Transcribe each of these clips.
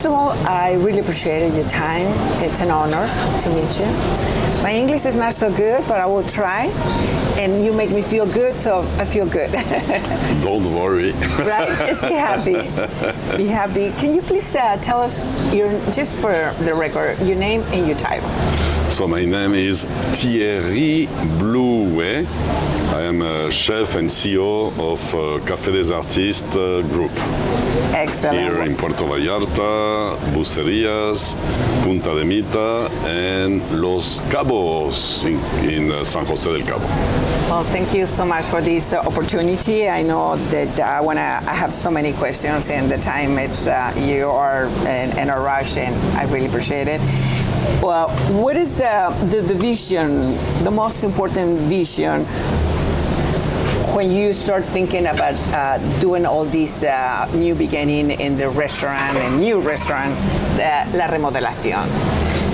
First of all, I really appreciate your time. It's an honor to meet you. My English is not so good, but I will try. And you make me feel good, so I feel good. Don't worry. Right? Just be happy. Be happy. Can you please tell us, just for the record, your name and your title? So my name is Thierry Blouet. I am a chef and CEO of Café des Artistes group. Excellent. Here in Puerto Vallarta, Bucerías, Punta de Mita, and Los Cabos in San Jose del Cabo. Well, thank you so much for this opportunity. I know that I have so many questions, and the time you are in a rush, and I really appreciate it. Well, what is the vision, the most important vision when you start thinking about doing all this new beginning in the restaurant, a new restaurant, la remodelación?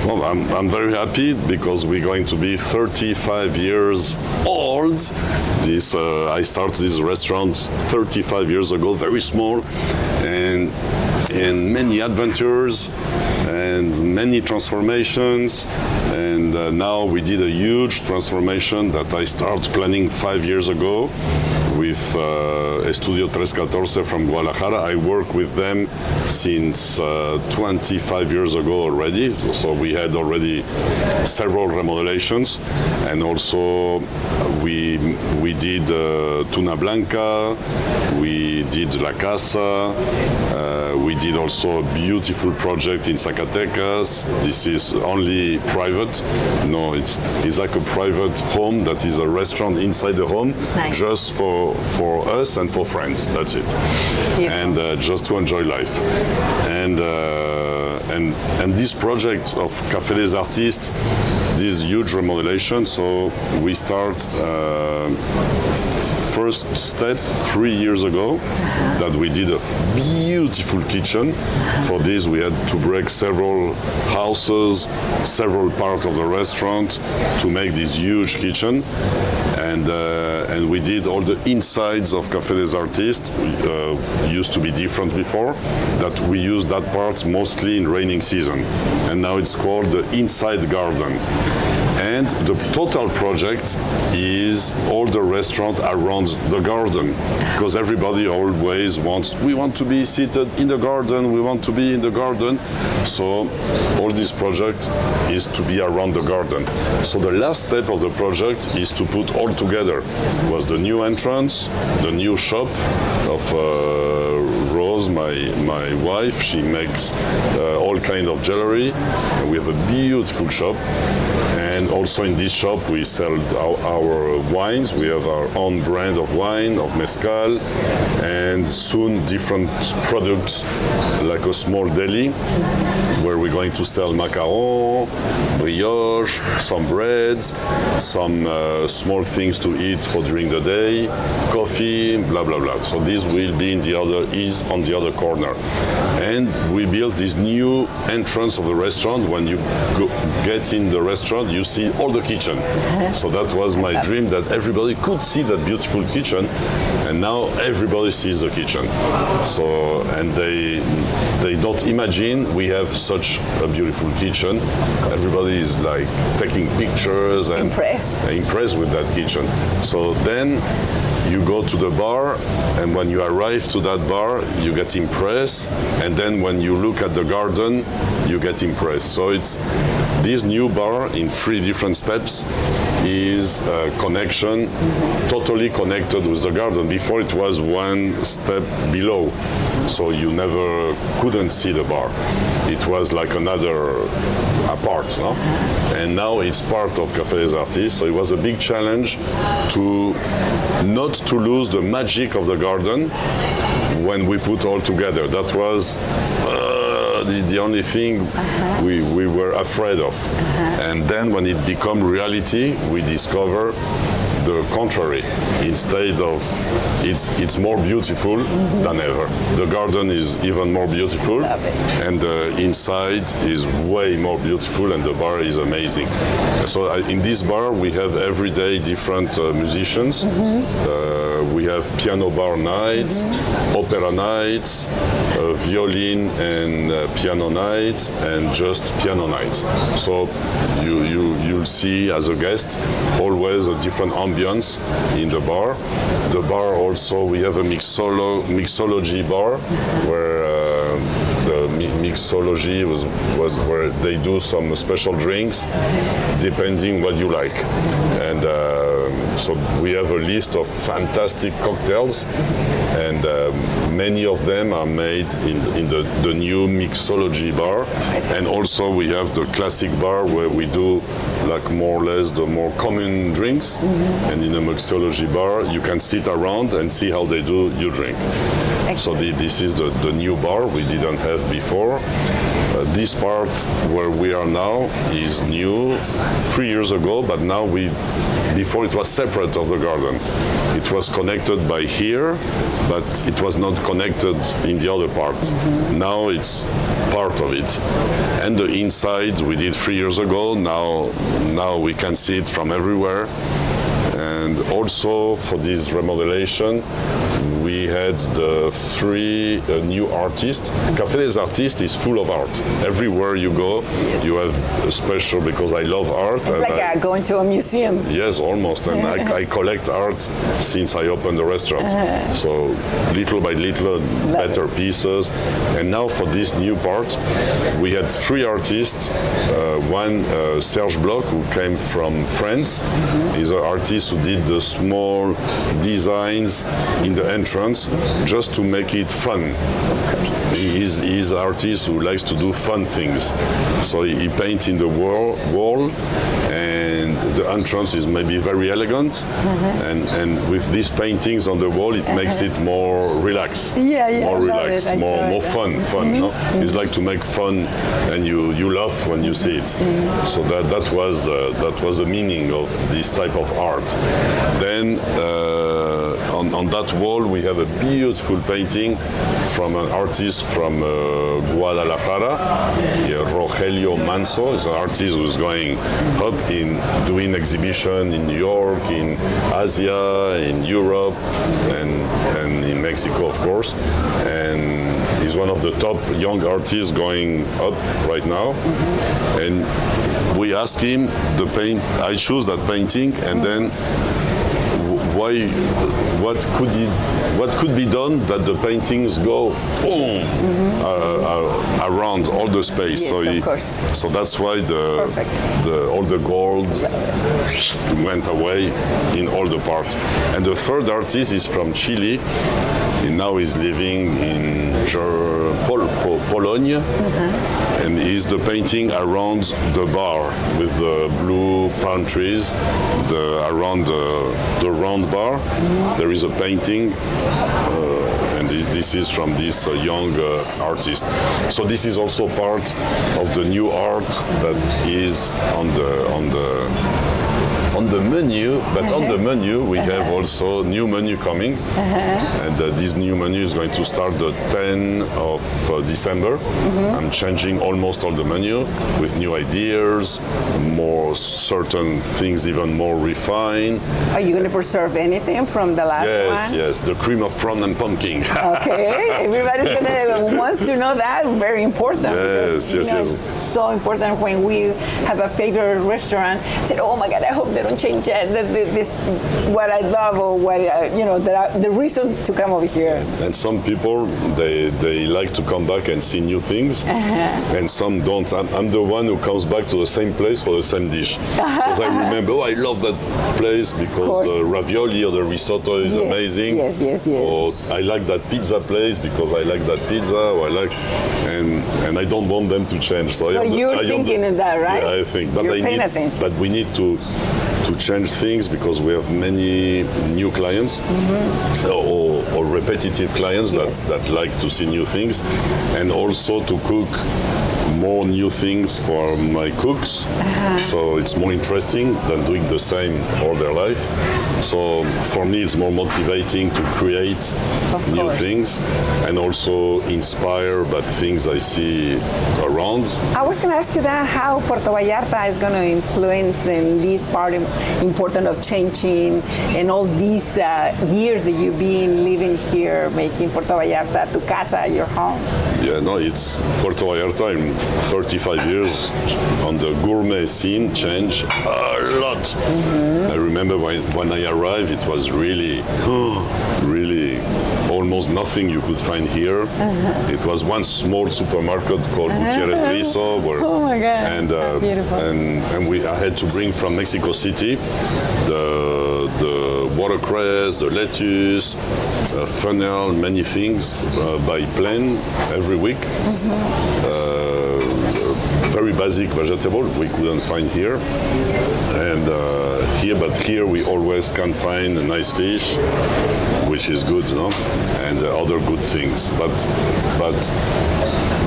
Well, I'm very happy because we're going to be 35 years old. I started this restaurant 35 years ago, very small, and many adventures and many transformations. And now we did a huge transformation that I started planning 5 years ago with Estudio 314 from Guadalajara. I work with them since 25 years ago already. So we had already several remodelations, and also we did Tuna Blanca, we did La Casa, we did also a beautiful project in Zacatecas. This is only private. No, it's like a private home that is a restaurant inside the home. Nice. Just for us and for friends. That's it. Beautiful. And just to enjoy life. And this project of Café des Artistes, this huge remodelation. So we start first step 3 years ago that we did a beautiful kitchen. For this we had to break several houses, several parts of the restaurant to make this huge kitchen. And we did all the insides of Café des Artistes. Used to be different before. That we used that part mostly in raining season. And now it's called the inside garden. And the total project is all the restaurant around the garden, because everybody always we want to be seated in the garden, we want to be in the garden. So all this project is to be around the garden. So the last step of the project is to put all together. It was the new entrance, the new shop of Rose, my wife. She makes all kind of jewelry, and we have a beautiful shop. And also in this shop we sell our wines. We have our own brand of wine, of mezcal, and soon different products like a small deli where we're going to sell macaron, brioche, some breads, some small things to eat for during the day, coffee, blah blah blah. So this will be on the other corner. And we built this new entrance of the restaurant. When you get in the restaurant, you see all the kitchen. So that was my dream, that everybody could see that beautiful kitchen, and now everybody sees the kitchen. So, and they don't imagine we have such a beautiful kitchen. Everybody is like taking pictures and impressed with that kitchen. So then you go to the bar, and when you arrive to that bar, you get impressed, and then when you look at the garden, you get impressed. So it's this new bar in 3 different steps is a connection, totally connected with the garden. Before it was 1 step below, so you never couldn't see the bar. It was like another apart, no? And now it's part of Café des Artistes. So it was a big challenge not to lose the magic of the garden when we put all together. That was the only thing we were afraid of. And then when it became reality, we discover the contrary. Instead of, it's more beautiful than ever. The garden is even more beautiful, and the inside is way more beautiful, and the bar is amazing. So in this bar, we have every day different musicians. We have piano bar nights, opera nights, violin and piano nights, and just piano nights. So you'll see as a guest always a different ambience in the bar. The bar also, we have a mixology bar where the mixology was where they do some special drinks depending what you like. And so we have a list of fantastic cocktails, and many of them are made in the new mixology bar. And also we have the classic bar where we do like more or less the more common drinks. And in a mixology bar, you can sit around and see how they do your drink. So this is the new bar we didn't have before. This part where we are now is new 3 years ago, but now before it was separate of the garden. It was connected by here, but it was not connected in the other part. Now it's part of it. And the inside we did 3 years ago. Now we can see it from everywhere. And also for this remodelation, we had the 3 new artists. Café des Artistes is full of art. Everywhere you go, you have a special, because I love art. It's like going to a museum. Yes, almost. And I collect art since I opened the restaurant. So little by little, better pieces. And now for this new part, we had 3 artists. One, Serge Bloch, who came from France. He's an artist who did the small designs in the entrance just to make it fun. Of course. He's an artist who likes to do fun things. So he paints in the wall, and the entrance is maybe very elegant. And with these paintings on the wall, it makes it more relaxed. More relaxed, more fun. No? It's like to make fun, and you laugh when you see it. So that was the meaning of this type of art. Then on that wall we have a beautiful painting from an artist from Guadalajara, Rogelio Manso. Is an artist who's going up in doing exhibition in New York, in Asia, in Europe, and in Mexico, of course. And he's one of the top young artists going up right now. And we asked him I choose that painting, and then what could be done that the paintings go around all the space? Yes, so of course. So that's why all the gold went away in all the parts. And the third artist is from Chile. And now he's living in Pologne, and he's the painting around the bar with the blue palm trees, around the round bar. There is a painting, and this is from this young artist. So this is also part of the new art that is on the menu, but on the menu we have also new menu coming, and this new menu is going to start the 10th of December. I'm changing almost all the menu with new ideas, more certain things even more refined. Are you going to preserve anything from the last one? Yes, the cream of prawn and pumpkin. Okay, everybody's wants to know that. Very important. Yes, because, yes. It's so important when we have a favorite restaurant. Said, oh my God, I hope they don't change this what I love, or what the reason to come over here. And some people they like to come back and see new things, and some don't. I'm the one who comes back to the same place for the same dish, because I remember, I love that place because the ravioli or the risotto is amazing. Yes. Or I like that pizza place because I like that pizza. Or and I don't want them to change. So you're thinking of that, right? Yeah, I think. But you're paying attention. But we need to change things because we have many new clients or repetitive clients that like to see new things, and also to cook more new things for my cooks. So it's more interesting than doing the same all their life. So for me, it's more motivating to create new things and also inspire by things I see around. I was going to ask you that, how Puerto Vallarta is going to influence in this part important of changing and all these years that you've been living here, making Puerto Vallarta tu casa, your home. Yeah, no, it's Puerto Vallarta in 35 years on the gourmet scene changed a lot. I remember when I arrived, it was really almost nothing you could find here. It was one small supermarket called Gutierrez Rizo, oh my God, beautiful. And I had to bring from Mexico City the watercress, the lettuce, fennel, many things by plane every week. Very basic vegetable we couldn't find here, and here we always can find a nice fish, which is good, no? And other good things. But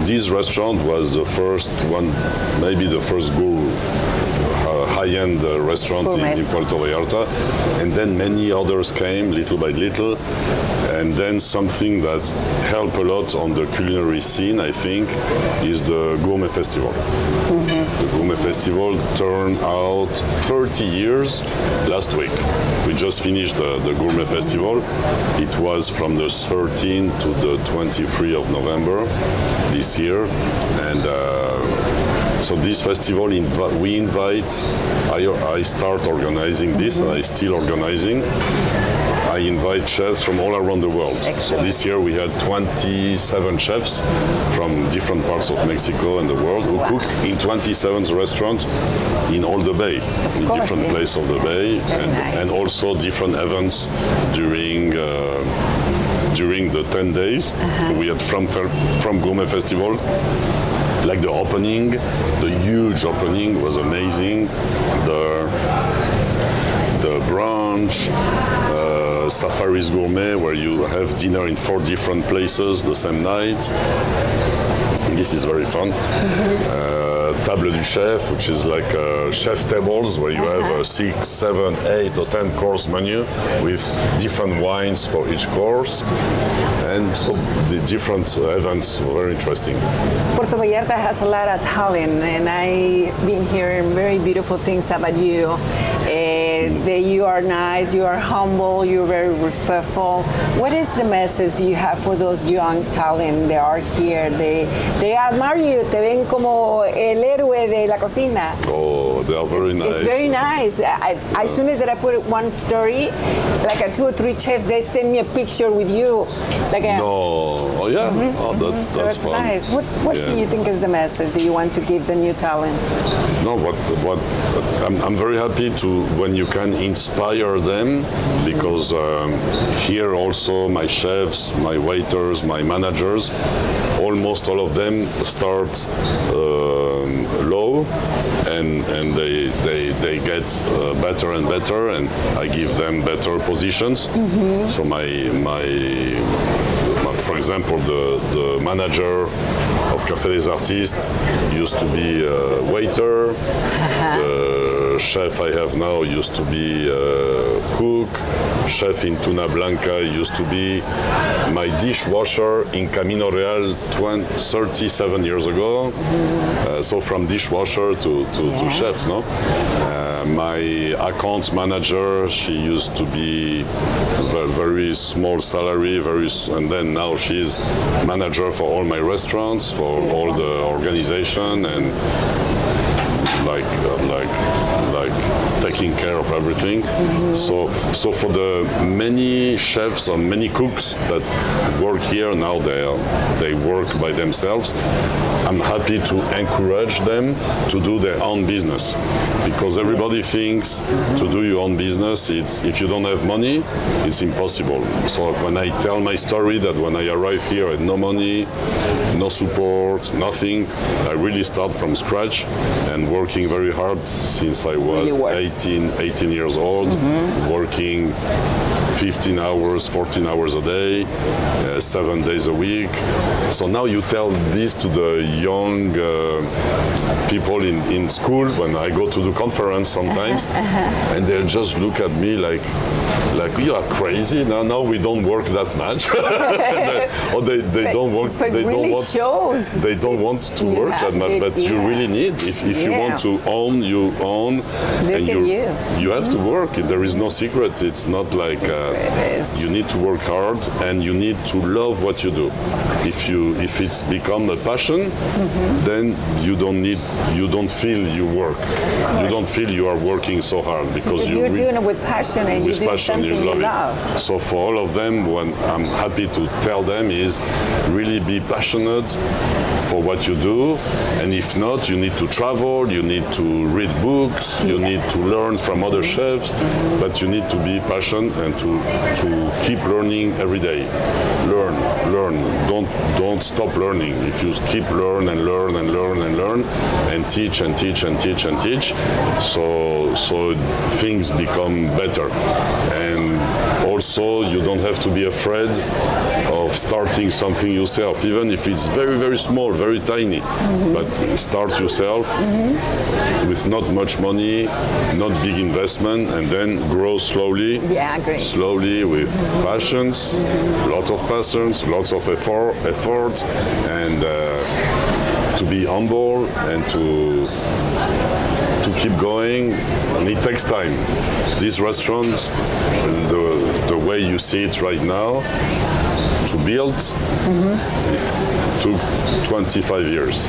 this restaurant was the first one, maybe the first high-end restaurant in Puerto Vallarta, and then many others came little by little, and then something that helped a lot on the culinary scene, I think, is the Gourmet Festival. The Gourmet Festival turned out 30 years last week. We just finished the Gourmet Festival. It was from the 13th to the 23rd of November this year, and so this festival, we invite, I start organizing this, and I still organizing. I invite chefs from all around the world. Excellent. So this year we had 27 chefs from different parts of Mexico and the world who cook in 27 restaurants in all the bay, in different places of the bay, and also different events during the 10 days. We had from Gourmet Festival. Like the opening, the huge opening was amazing. The brunch, Safaris Gourmet, where you have dinner in 4 different places the same night. This is very fun. Table du Chef, which is like chef tables where you have a 6, 7, 8 or 10 course menu with different wines for each course. And so the different events were very interesting. Puerto Vallarta has a lot of talent, and I've been hearing very beautiful things about you. That you are nice, you are humble, you're very respectful. What is the message do you have for those young talent that are here? They admire you, te ven como el héroe de la cocina. Oh, they are very nice. It's very nice. As soon as that I put one story, like 2 or 3 chefs, they send me a picture with you. Oh yeah, oh, that's so it's fun. Nice. What do you think is the message that you want to give the new talent? No, what I'm very happy to when you can inspire them, because here also my chefs, my waiters, my managers, almost all of them start low, and they get better and better, and I give them better positions. So for example, the manager of Café des Artistes used to be a waiter. The chef I have now used to be a cook. Chef in Tuna Blanca used to be my dishwasher in Camino Real 37 years ago. So from dishwasher to chef, no? My account manager, she used to be very small salary, and then now she's manager for all my restaurants, for all the organization, and like taking care of everything. So for the many chefs and many cooks that work here now, they work by themselves. I'm happy to encourage them to do their own business, because everybody thinks to do your own business, if you don't have money, it's impossible. So when I tell my story that when I arrived here I had no money, no support, nothing, I really start from scratch and working very hard since I was 18 years old, working 15 hours, 14 hours a day, 7 days a week. So now you tell this to the young people in school when I go to the conference sometimes, and they'll just look at me like you are crazy. Now we don't work that much, or they don't work. But They really don't want. shows. They don't want to work that much, but you really need. If you want to own, you own. Look at you have to work. There is no secret. It's not like you need to work hard and you need to love what you do. If it's become a passion, then you don't feel you work. You don't feel you are working so hard because you're doing it with passion and you're doing something you love. So for all of them, what I'm happy to tell them is really be passionate for what you do, and if not, you need to travel, you need to read books, you need to learn from other chefs, but you need to be passionate and to keep learning every day. Learn. Don't stop learning. If you keep learn and learn and learn and learn and teach and teach and teach and teach, so things become better. And also, you don't have to be afraid of starting something yourself, even if it's very, very small, very tiny. But start yourself with not much money, not big investment, and then grow slowly. Yeah, I agree. Slowly with passions, lots of passions, lots of effort, and to be humble and to keep going. And it takes time. These restaurants, the way you see it right now, to build, it took 25 years.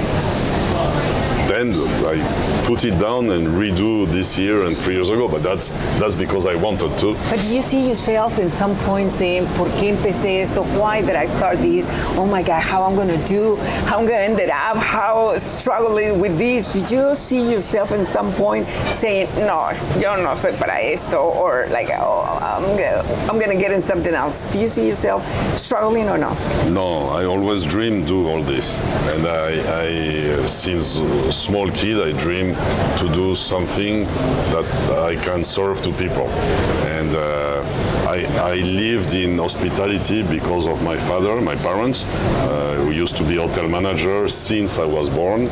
Then I put it down and redo this year and 3 years ago, but that's because I wanted to. But do you see yourself in some point saying, ¿por qué empecé esto? Why did I start this? Oh my God, how I'm going to do? How I'm going to end it up? How struggling with this? Did you see yourself in some point saying, no, yo no soy para esto, or like, oh, I'm going to get in something else? Do you see yourself struggling or no? No, I always dreamed do all this, and I since small kid, I dream to do something that I can serve to people. And I lived in hospitality because of my father, my parents, who used to be hotel manager since I was born.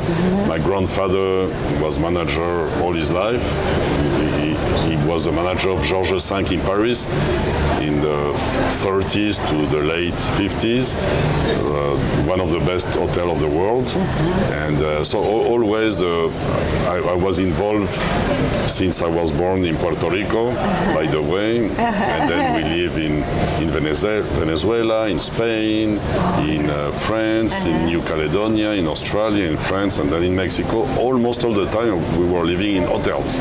My grandfather was manager all his life. He was the manager of Georges V in Paris in the 30s to the late 50s, one of the best hotels of the world. And so always I was involved since I was born in Puerto Rico, by the way, and then we live in Venezuela, in Spain, in France, in New Caledonia, in Australia, in France, and then in Mexico. Almost all the time we were living in hotels.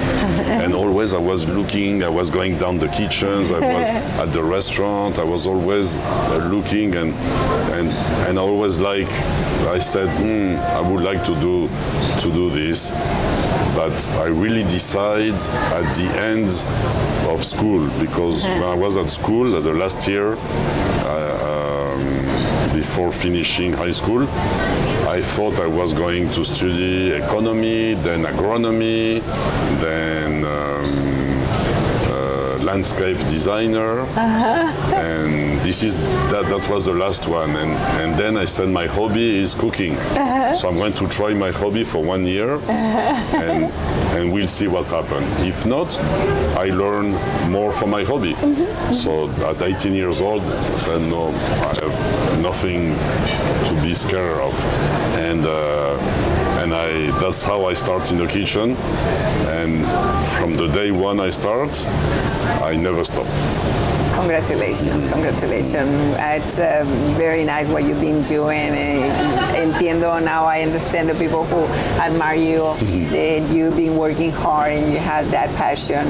And always I was looking, I was going down the kitchens, I was at the restaurant, I was always looking and I always I said, I would like to do this. But I really decide at the end of school, because when I was at school, the last year, before finishing high school, I thought I was going to study economy, then agronomy, then landscape designer, and that was the last one. And then I said my hobby is cooking, so I'm going to try my hobby for 1 year, and we'll see what happens. If not, I learn more from my hobby. So at 18 years old, I said no, I have nothing to be scared of, and that's how I start in the kitchen. And from the day one I start, I never stop. Congratulations. It's very nice what you've been doing. Entiendo now, I understand the people who admire you, that you've been working hard and you have that passion.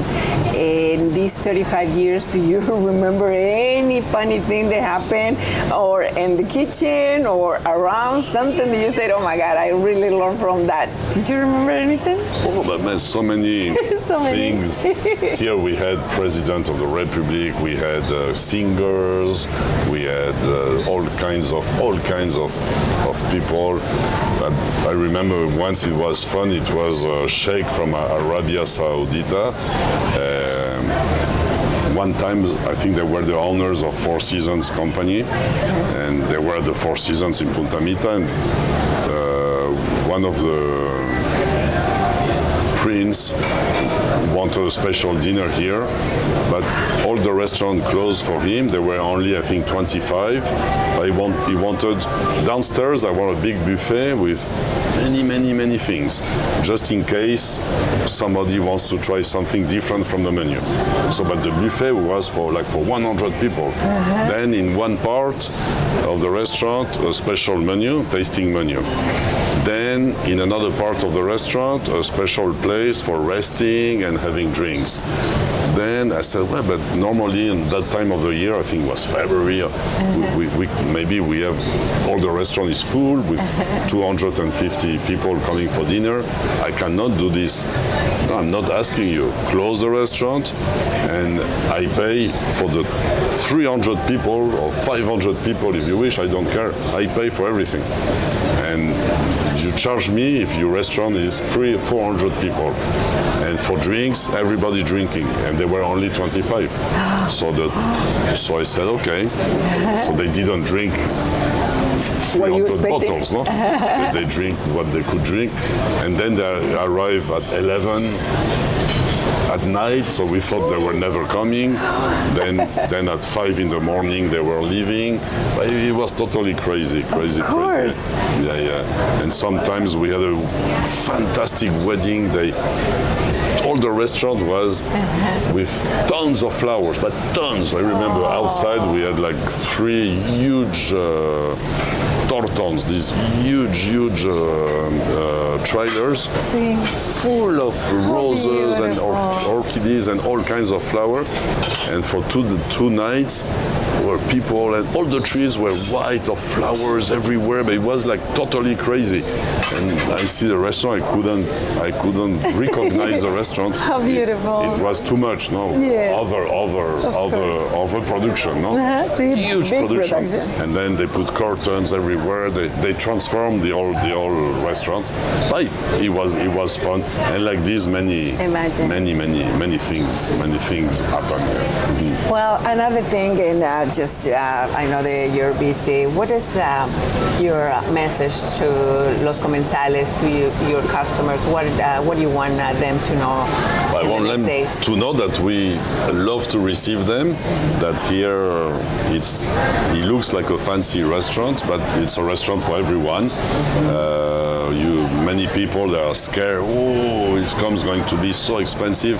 In these 35 years, do you remember any funny thing that happened, or in the kitchen or around, something that you said, oh my God, I really learned from that? Did you remember anything? Oh, but man, so many things. Here we had President of the Republic, we had singers, we had all kinds of people. But I remember once it was fun. It was a sheikh from Arabia Saudita. one time, I think they were the owners of Four Seasons company, and they were at the Four Seasons in Punta Mita, and one of the prince wanted a special dinner here, but all the restaurant closed for him. There were only, I think, 25. He wanted downstairs. I want a big buffet with many things, just in case somebody wants to try something different from the menu. So, but the buffet was for 100 people. Then in one part of the restaurant, a special menu, tasting menu. Then in another part of the restaurant, a special place for resting and having drinks. Then I said, well, but normally in that time of the year, I think it was February, maybe we have, all the restaurant is full with 250 people coming for dinner. I cannot do this. No, I'm not asking you. Close the restaurant and I pay for the 300 people or 500 people if you wish, I don't care. I pay for everything. And you charge me if your restaurant is 300 or 400 people. And for drinks, everybody drinking, and there were only 25. So I said, okay. So they didn't drink 300 bottles, no? They drink what they could drink, and then they arrive at 11 at night, so we thought they were never coming. Then at 5 in the morning they were leaving. But it was totally crazy. Yeah. And sometimes we had a fantastic wedding. All the restaurant was with tons of flowers, but tons. I remember outside we had like 3 huge tortons, these huge trailers full of roses and orchids and all kinds of flowers. And for two nights were people, and all the trees were white of flowers everywhere, but it was like totally crazy. And I see the restaurant, I couldn't recognize the restaurant. How beautiful. It was too much, no? Yeah. Overproduction, no? Huge production. And then they put curtains everywhere. They transformed the whole restaurant. But it was fun. And like this, many things happen. Mm-hmm. Well, another thing, and I know that you're busy. What is your message to los comensales, to your customers? What do you want them to know? I want them to know that we love to receive them. That here it looks like a fancy restaurant, but it's a restaurant for everyone. Many people they are scared. Oh, it's going to be so expensive.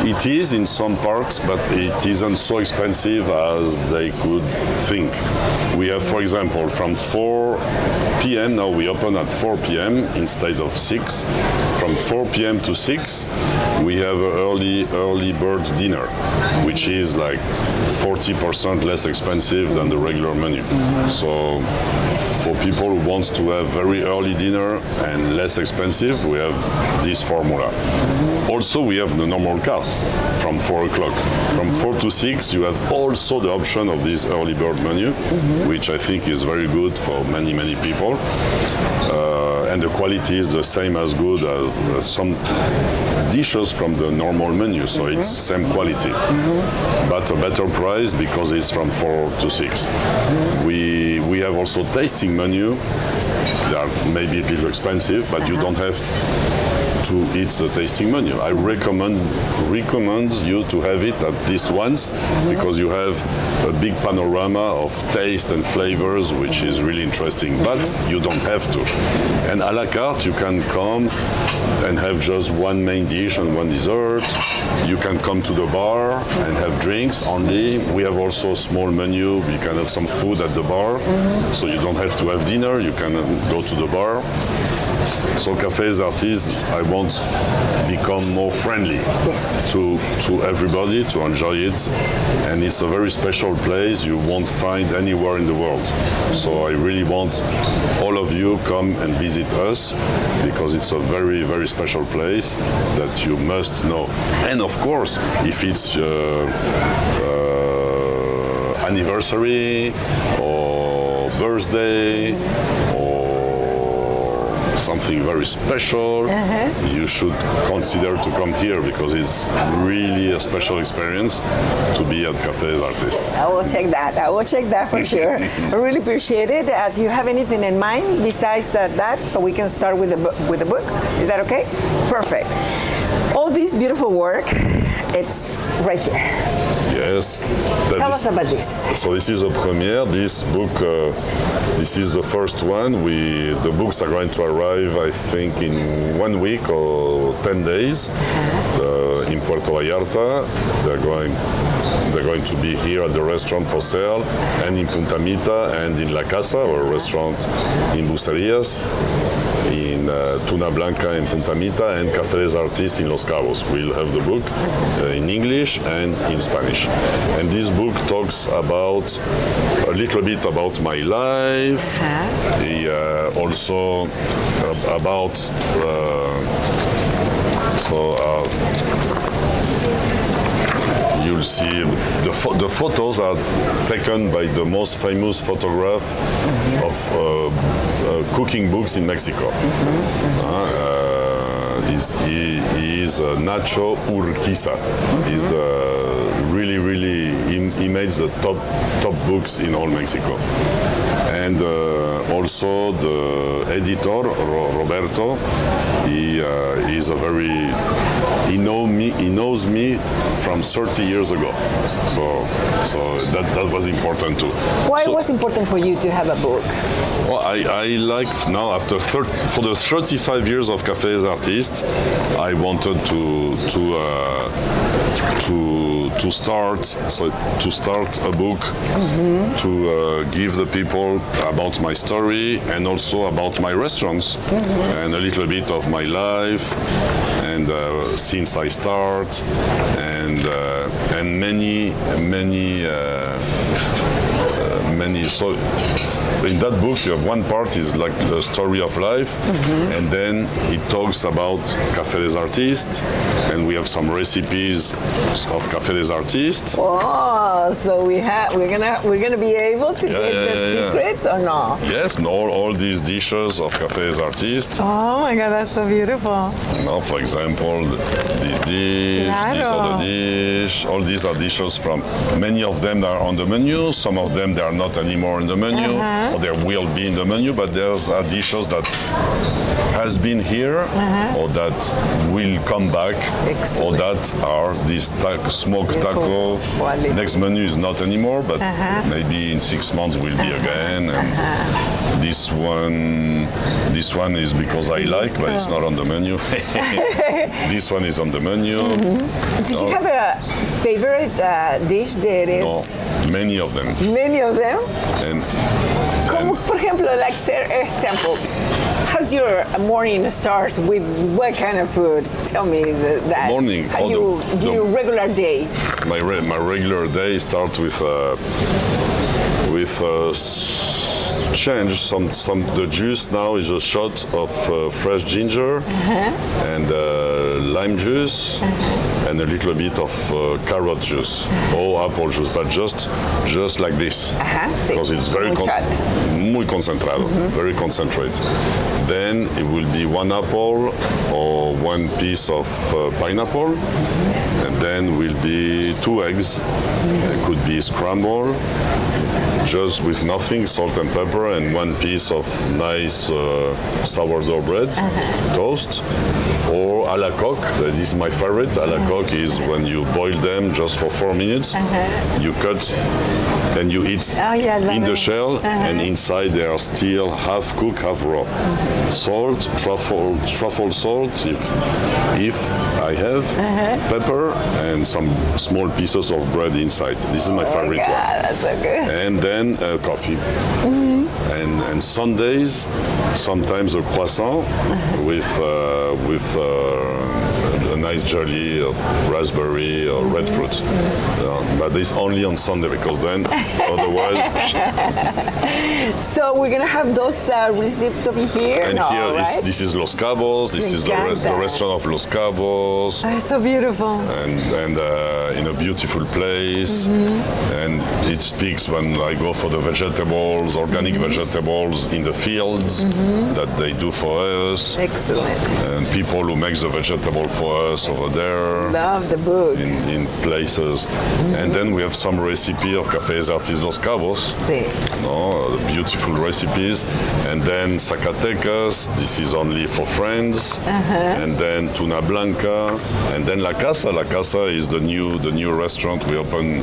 It is in some parts, but it isn't so expensive as they could think. We have, for example, from 4 p.m. now we open at 4 p.m. instead of 6. From 4 p.m. to 6, we have an early bird dinner, which is like 40% less expensive than the regular menu. So for people who want to have very early dinner and less expensive, we have this formula. Also, we have the normal cart from 4 o'clock. From 4 to 6, you have also the option of this early bird menu, which I think is very good for many people. And the quality is the same as good as some dishes from the normal menu, so it's same quality, but a better price because it's from 4 to 6. We have also tasting menu. They are maybe a little expensive, but you don't have to eat the tasting menu. I recommend you to have it at least once, because you have a big panorama of taste and flavors, which is really interesting, but you don't have to. And a la carte, you can come and have just one main dish and one dessert. You can come to the bar and have drinks only. We have also a small menu. You can have some food at the bar, so you don't have to have dinner. You can go to the bar. So Cafés Artistes, I want become more friendly to everybody, to enjoy it. And it's a very special place you won't find anywhere in the world. So I really want all of you come and visit us, because it's a very, very special place that you must know. And of course, if it's anniversary or birthday or something very special, you should consider to come here because it's really a special experience to be at Café des Artistes. I will check that. I will check that for sure. I really appreciate it. Do you have anything in mind besides that, so we can start with the book? Is that okay? Perfect. All this beautiful work, it's right here. Yes. Tell us about this. So this is a premiere. This book, this is the first one. The books are going to arrive, I think, in 1 week or 10 days in Puerto Vallarta. They're going to be here at the restaurant for sale, and in Punta Mita and in La Casa, our restaurant in Bucerías, in Tuna Blanca in Punta Mita, and Café des Artistes in Los Cabos. We'll have the book in English and in Spanish. And this book talks about a little bit about my life, also about you'll see the photos are taken by the most famous photograph of cooking books in Mexico. He is Nacho Urquiza. He's he makes the top books in all Mexico. And also the editor, Roberto, he knows me from 30 years ago. So that was important too. Why was important for you to have a book? Well, I like now for the 35 years of Café des Artistes, I wanted to start a book to give the people about my story and also about my restaurants and a little bit of my life and since I start and many. So in that book, you have one part is like the story of life, and then it talks about Café des Artistes, and we have some recipes of Café des Artistes. Oh, so we're gonna be able to get the secrets or no? Yes, all these dishes of Café des Artistes. Oh my God, that's so beautiful. Now, for example, this dish, this other dish. All these are dishes from. Many of them are on the menu. Some of them they are not anymore in the menu, or they will be in the menu. But there's dishes that has been here, or that will come back, or that are this smoked taco. Next menu is not anymore, but maybe in 6 months will be again. And this one is because I like, but it's not on the menu. This one is on the menu. Did you have a favorite dish that is? No, many of them. Many of them? And por ejemplo, like example, how's your morning starts with what kind of food? Tell me that. Morning. How your regular day? My regular day starts with change the juice now is a shot of fresh ginger and lime juice and a little bit of carrot juice or apple juice, but just like this because it's muy concentrado, very concentrated. Then it will be 1 apple or 1 piece of pineapple, and then will be 2 eggs. It could be scrambled, just with nothing, salt and pepper, and 1 piece of nice sourdough bread, toast, or à la coque. That is my favorite. À la coque is when you boil them just for 4 minutes. You cut and you eat in the shell, and inside they are still half cooked, half raw. Salt, truffle salt, if I have, pepper, and some small pieces of bread inside. This is my favorite one. That's so good. And then coffee. And Sundays, sometimes a croissant with a nice jelly of raspberry or red fruit. But it's only on Sunday because then otherwise. So we're gonna have those recipes over here. And here right? this is Los Cabos. This is the restaurant of Los Cabos. Oh, so beautiful. And in a beautiful place. And it speaks when I go for the vegetables, organic vegetables in the fields that they do for us. Excellent. And people who make the vegetable for us over there. Love the book. In places. And then we have some recipe of Cafés Artistes Los Cabos. Sí. No, beautiful recipes. And then Zacatecas, this is only for friends. And then Tuna Blanca. And then La Casa. La Casa is the new restaurant we opened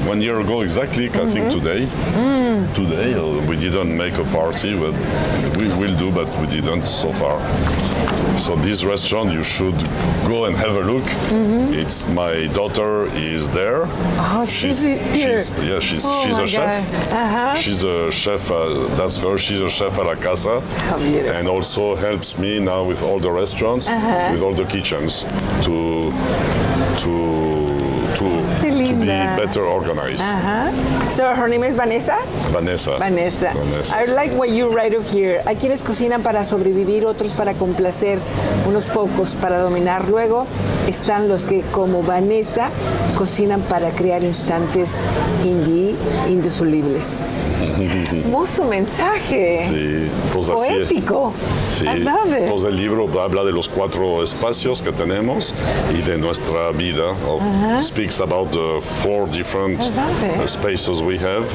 one year ago exactly, I think today. Today we didn't make a party, but we will do, but we didn't so far. So this restaurant, you should go and have a look. It's my daughter is there. Oh, she's here. She's a chef. She's a chef. That's her. She's a chef at La Casa, and also helps me now with all the restaurants, with all the kitchens to be better organized. So her name is Vanessa? Vanessa. I like what you write of here. Hay quienes cocinan para sobrevivir, otros para complacer, unos pocos para dominar. Luego están los que, como Vanessa, cocinan para crear instantes indisolubles. Hermoso mensaje. Sí, pues así poético. Sí, I love it. pues el libro habla de los 4 espacios que tenemos y de nuestra vida. Speaks about the 4 different spaces we have,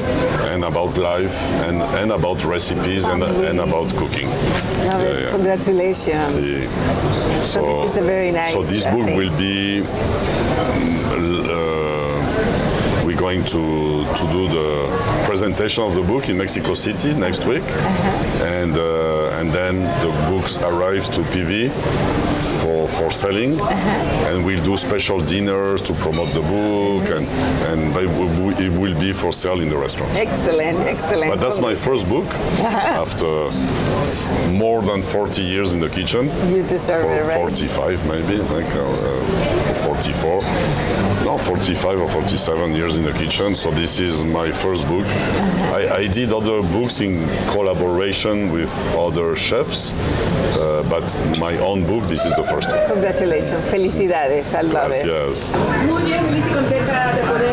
and about life, and about recipes, and about cooking. Love it. Congratulations. Sí. So this is a very nice. So this book will be. We're going to do the presentation of the book in Mexico City next week, and then the books arrive to PV for selling, and we'll do special dinners to promote the book, and it will be for sale in the restaurant. Excellent. But that's my first book after more than 40 years in the kitchen. You deserve it, right? 45 maybe, like 44. No, 45 or 47 years in the kitchen. So this is my first book. I did other books in collaboration with other chefs, but my own book, this is the first one. Congratulations. Felicidades. I love it. Gracias. Muy bien, feliz y contenta de poder